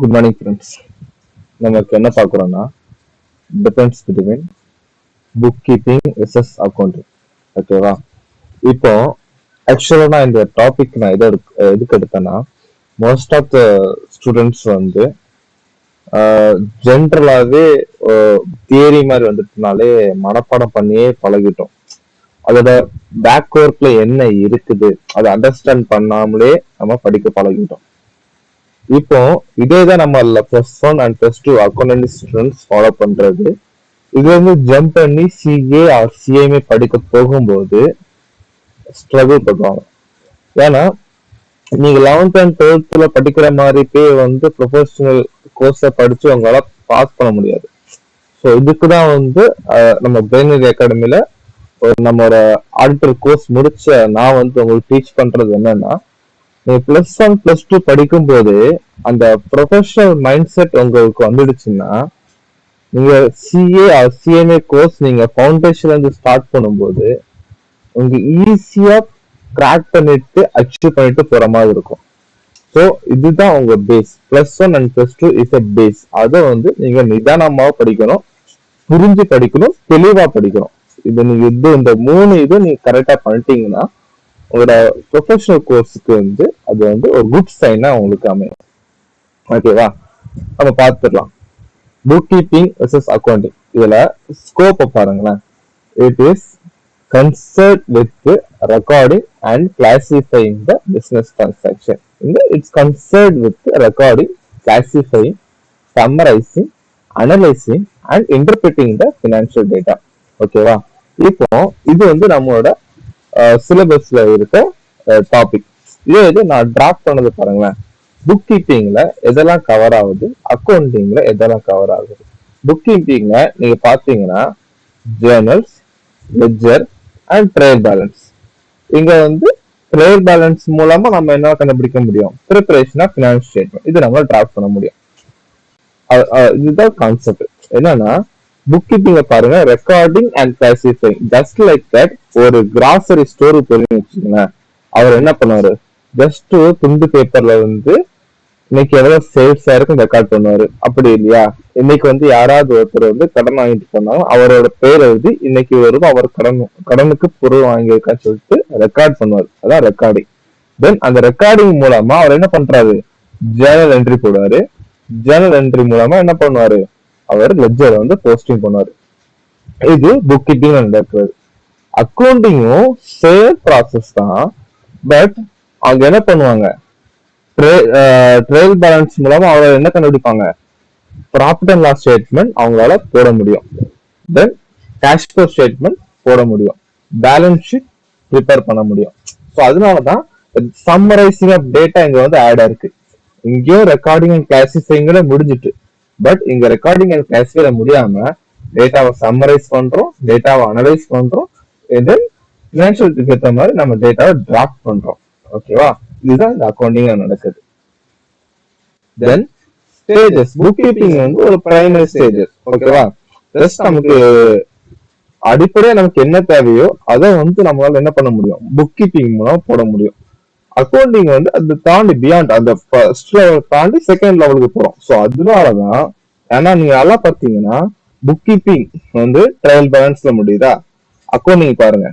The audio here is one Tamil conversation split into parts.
Good morning friends. நமக்கு என்ன பார்க்குறோம்னா difference between bookkeeping versus accounting. ஓகேவா? இப்போ ஆக்சுவலாக நான் இந்த டாபிக் நான் எதுக்கு எடுத்தேன்னா, மோஸ்ட் ஆஃப் த ஸ்டூடெண்ட்ஸ் வந்து ஜென்ரலாகவே தியரி மாதிரி வந்துட்டுனாலே மனப்பாடம் பண்ணியே பழகிட்டோம். அதோட பேக் ஒர்க்ல என்ன இருக்குது அதை அண்டர்ஸ்டாண்ட் பண்ணாமலே நம்ம படிக்க பழகிட்டோம். இப்போ இதேதான் நம்ம +1 அண்ட் +2 அக்கௌண்டன்சி ஸ்டூடெண்ட்ஸ் ஃபாலோ பண்றது. இது வந்து ஜம்ப் பண்ணி சிஏ ஆர் சிஎம்ஏ படிக்க போகும்போது ஸ்ட்ரகிள் பண்ணுவாங்க. ஏன்னா நீங்க 11th அண்ட் 12th படிக்கிற மாதிரிப்பே வந்து ப்ரொஃபஷனல் கோர்ஸை படிச்சு உங்களால பாஸ் பண்ண முடியாது. ஸோ இதுக்கு தான் வந்து நம்ம பிரெயினரி அகாடமில நம்மளோட ஆடிட்டர் கோர்ஸ் முடிச்ச நான் வந்து உங்களுக்கு டீச் பண்றது என்னன்னா, நீங்க +1 +2 படிக்கும் போது அந்த ப்ரொஃபஷனல் மைண்ட் செட் உங்களுக்கு வந்துடுச்சுன்னா, நீங்க சிஏ ஆர் சிஎம்ஏ கோர்ஸ் நீங்க ஃபவுண்டேஷன்ல இருந்து ஸ்டார்ட் பண்ணும்போது உங்க ஈஸியா கிராக் பண்ணிட்டு அச்சீவ் பண்ணிட்டு போற மாதிரி இருக்கும். ஸோ இதுதான் உங்க base. +1 and +2 is a base. அதை வந்து நீங்க நிதானமா படிக்கணும், புரிஞ்சு படிக்கணும், தெளிவா படிக்கணும். இது நீங்க இந்த 3 நீங்க கரெக்டா பண்ணிட்டீங்கன்னா உங்களோட ப்ரொஃபஷனல் கோர்ஸுக்கு வந்து அது வந்து ஒரு குட் சைனா உங்களுக்கு அமையும். ஓகேவா? நம்ம பார்த்துடலாம். Book keeping versus accounting. இதுல ஸ்கோப்பை பாருங்களேன். It is concerned with recording and classifying the business transaction. It's concerned with recording, classifying, summarising, analysing and interpreting the financial data. ஓகேவா? இப்போ இது வந்து நம்மளோட சிலபஸ்ல இருக்க டாபிக். இது நான் டிராஃப்ட் பண்ணது பாருங்களேன். புக் கீப்பிங்ல எதெல்லாம் கவர் ஆகுது, அக்கௌண்டிங்ல எதெல்லாம் கவர் ஆகுது. புக் கீப்பிங்ல நீங்க பாத்தீங்கன்னா journals, ledger and trial balance. இங்க வந்து ட்ரையல் பேலன்ஸ் மூலமா நம்ம என்ன கண்டுபிடிக்க முடியும், ப்ரிப்பரேஷன் ஆஃப் ஃபினான்ஸ் ஸ்டேட்மெண்ட். இது நம்ம டிராஃப்ட் பண்ண முடியும். இதுதான் கான்செப்ட். என்னன்னா புக் கீப்பிங்க பாருங்க, recording and classifying. Just like that ஒரு கிராசரி ஸ்டோர் போறீங்கன்னு வச்சுக்கோங்களேன், அவர் என்ன பண்ணுவாரு, ஜஸ்ட் துண்டு பேப்பர்ல வந்து இன்னைக்கு எவ்வளவு சேல்ஸ் ஆயிருக்கு ரெக்கார்ட் பண்ணுவாரு. அப்படி இல்லையா, இன்னைக்கு வந்து யாராவது ஒருத்தர் வந்து கடன் வாங்கிட்டு போனாலும் அவரோட பேர் எழுதி இன்னைக்கு வரும் அவர் கடனுக்கு பொருள் வாங்கியிருக்கான்னு சொல்லிட்டு ரெக்கார்ட் பண்ணுவாரு. அதான் ரெக்கார்டிங். தென் அந்த ரெக்கார்டிங் மூலமா அவர் என்ன பண்றாரு, ஜேர்னல் என்ட்ரி போடுவாரு. ஜேர்னல் என்ட்ரி மூலமா என்ன பண்ணுவாரு, அவர் லெட்ஜர் வந்து போஸ்டிங் பண்ணுவாரு. இது புக் கீப்பிங் நடக்கிறது. அக்கௌண்டிங்கும் சேம் ப்ராசஸ் தான். பட் அவங்க என்ன பண்ணுவாங்க, ட்ரையல் பேலன்ஸ் மூலமா அவங்க என்ன கண்டுபிடிப்பாங்க, ப்ராஃபிட் அண்ட் லாஸ் ஸ்டேட்மெண்ட் அவங்களால போட முடியும். தென் கேஷ் ஃப்ளோ ஸ்டேட்மெண்ட் போட முடியும், பேலன்ஸ் ஷீட் ப்ரிப்பேர் பண்ண முடியும். ஸோ அதனாலதான் சம்மரைசிங் ஆஃப் டேட்டா இங்க வந்து ஆட் ஆயிருக்கு. இங்கேயும் ரெக்கார்டிங் அண்ட் கிளாசிஃபைங்கிற முடிஞ்சிட்டு, பட் இங்க ரெக்கார்டிங் அண்ட் கிளாசிஃபை முடியாம டேட்டாவை சம்மரைஸ் பண்றோம், டேட்டாவை அனலைஸ் பண்றோம், தென் ஃபினான்ஷியலுக்கு ஏற்ற மாதிரி நம்ம டேட்டாவை டிராஃப்ட் பண்றோம். ஓகேவா? இதுதான் இந்த அக்கௌண்டிங் நடக்குது. தென் ஸ்டேஜஸ். புக் கீப்பிங் வந்து ஒரு பிரைமரி ஸ்டேஜஸ். ஓகேவா? ஜஸ்ட் நமக்கு அடிப்படையா நமக்கு என்ன தேவையோ அதை வந்து நம்மளால என்ன பண்ண முடியும், புக் கீப்பிங் மூலம் போட முடியும். அக்கௌண்டிங் வந்து அது தாண்டி பியாண்ட் அந்த ஃபர்ஸ்ட் லெவல் தாண்டி செகண்ட் லெவலுக்கு போறோம். ஸோ அதனாலதான், ஏன்னா நீங்க நல்லா பார்த்தீங்கன்னா புக் கீப்பிங் வந்து ட்ரையல் பேலன்ஸ்ல முடியுதா, அக்கௌண்டிங் பாருங்க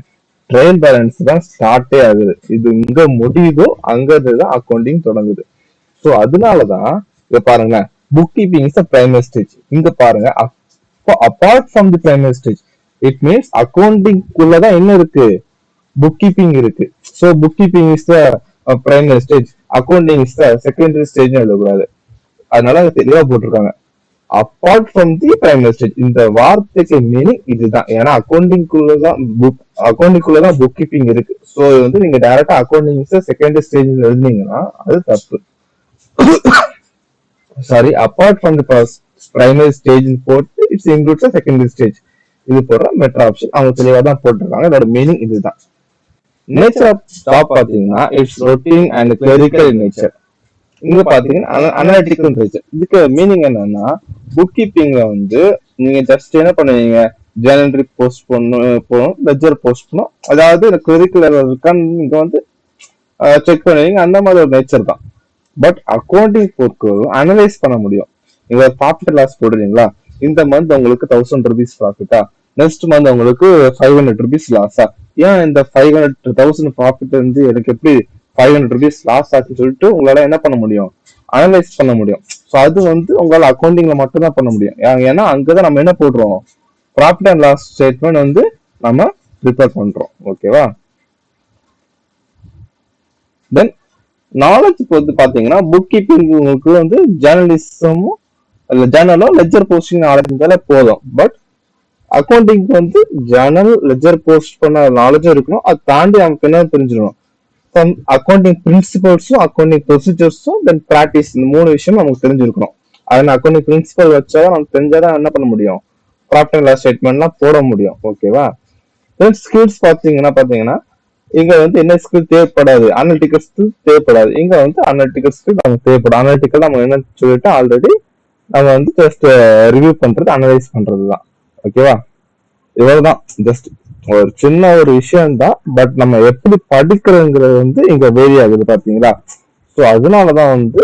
ட்ரையல் பேலன்ஸ் தான் ஸ்டார்டே ஆகுது. இது இங்க முடியுதோ அங்கதான் அக்கௌண்டிங் தொடங்குது. ஸோ அதனாலதான் இங்க பாருங்க, bookkeeping is primary stage. இங்க பாருங்க, apart from the primary stage it means accounting குள்ளதான் என்ன இருக்கு, புக் கீப்பிங் இருக்கு. So bookkeeping is the primary stage, accounting is the secondary stage எழுதக்கூடாது. அதனால தெளிவா போட்டிருக்காங்க, apart from the primary stage. இந்த வார்த்தைக்கு மீனிங் இதுதான். ஏன்னா அக்கௌண்டிங் குள்ளதான் புக் கீப்பிங் இருக்கு. ஸோ வந்து நீங்க டைரக்டா அக்கௌண்டிங் செகண்டரி ஸ்டேஜ் எழுதினீங்கன்னா அது தப்பு. Sorry, apart from the primary stage போட்டு இட்ஸ் இன்க்ளூட்ஸ் செகண்டரி ஸ்டேஜ். இது போடுற மெட்ரா ஆப்ஷன் அவங்க தெளிவா தான் போட்டிருக்காங்க. இதோட மீனிங் இதுதான். நேச்சர் ஆஃப் ஜாப் பாத்தீங்கன்னா it's routine and clerical nature. இங்க பாத்தீங்கன்னா அனலிட்டிக்கல் நேச்சர். இதுக்கு மீனிங் என்னன்னா, புக் கீப்பிங்ல வந்து நீங்க ஜஸ்ட் என்ன பண்ணுவீங்க, ஜேர்னல் போஸ்ட் போகணும், லெட்ஜர் போஸ்ட் பண்ணணும், அதாவது கிளரிக்கல் இருக்கான்னு நீங்க வந்து செக் பண்ணுவீங்க. அந்த மாதிரி ஒரு நேச்சர் தான். பட் அக்கௌண்டிங் பொறுத்து அனலைஸ் பண்ண முடியும். நீங்க ப்ராஃபிட் லாஸ் போடுறீங்களா, இந்த மந்த் உங்களுக்கு 1000 rupees ப்ராஃபிட்டா, நெக்ஸ்ட் மந்த் உங்களுக்கு 500 rupees லாஸா, ஏன் இந்த 500,000 ப்ராஃபிட் வந்து எனக்கு எப்படி 500 rupees லாஸ் ஆச்சுன்னு சொல்லிட்டு உங்களால என்ன பண்ண முடியும், அனலைஸ் பண்ண முடியும். ஸோ அது வந்து உங்களால அக்கௌண்டிங்ல மட்டும் தான் பண்ண முடியும். ஏன்னா அங்கதான் நம்ம என்ன போடுறோம், ப்ராஃபிட் அண்ட் லாஸ் ஸ்டேட்மெண்ட் வந்து நம்ம ப்ரிப்பேர் பண்றோம். ஓகேவா? தென் நாலேஜ் வந்து பாத்தீங்கன்னா புக் கீப்பிங் உங்களுக்கு வந்து ஜேர்னலிசமும் ஜேர்னலோ லெஜர் போஸ்டிங் நாலேஜ் இருந்தாலே போதும். பட் அக்கௌண்டிங் வந்து ஜேர்னல் லெஜர் போஸ்ட் பண்ண நாலேஜும் இருக்கணும். அதை தாண்டி நமக்கு என்ன தெரிஞ்சிடணும், அக்கௌண்டிங் பிரின்சிபல்ஸும் அக்கௌண்டிங் ப்ரொசீஜர்ஸும் தென் ப்ராக்டிஸ், இந்த 3 விஷயம் நமக்கு தெரிஞ்சிருக்கணும். அதனால அக்கௌண்டிங் பிரின்சிபல் வச்சாதான் நமக்கு தெரிஞ்சாதான் என்ன பண்ண முடியும், ப்ராஃபிட் அண்ட் லாஸ் ஸ்டேட்மெண்ட்லாம் போட முடியும். ஓகேவா? தென் ஸ்கில்ஸ் பாத்தீங்கன்னா இங்க வந்து என்ன ஸ்கில் தேவைப்படாது, அனலிட்டிக்கல் ஸ்கில் தேவைப்படாது. இங்க வந்து அனலிட்டிக்கல் ஸ்கில் நமக்கு தேவைப்படும். அனலிட்டிக்கல் நம்ம என்ன சொல்லிட்டு ஆல்ரெடி நம்ம வந்து ஜஸ்ட் ரிவ்யூ பண்றது, அனலைஸ் பண்றது தான். ஓகேவா? இவ்வளவுதான். ஜஸ்ட் ஒரு சின்ன ஒரு விஷயம் தான். பட் நம்ம எப்படி படிக்கிறோங்கிறது வந்து இங்க வேரி ஆகுது பாத்தீங்களா? ஸோ அதனாலதான் வந்து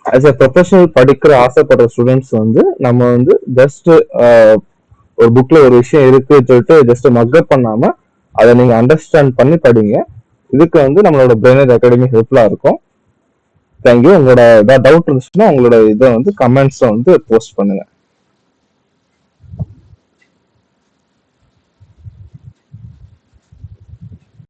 ஆஸ் எ ப்ரொஃபஷனல் படிக்கிற ஆசைப்படுற ஸ்டூடெண்ட்ஸ் வந்து நம்ம வந்து ஜஸ்ட் ஒரு புக்ல ஒரு விஷயம் இருக்குன்னு சொல்லிட்டு ஜஸ்ட் மக்கப் பண்ணாம அதை நீங்க அண்டர்ஸ்டாண்ட் பண்ணி படிங்க. இதுக்கு வந்து நம்மளோட பிரெயினர் அகாடமி ஹெல்ப்ஃபுல்லா இருக்கும். தேங்க்யூ. உங்களோட ஏதாவது டவுட் இருந்துச்சுன்னா உங்களோட இதை வந்து கமெண்ட்ஸ்ல வந்து போஸ்ட் பண்ணுங்க.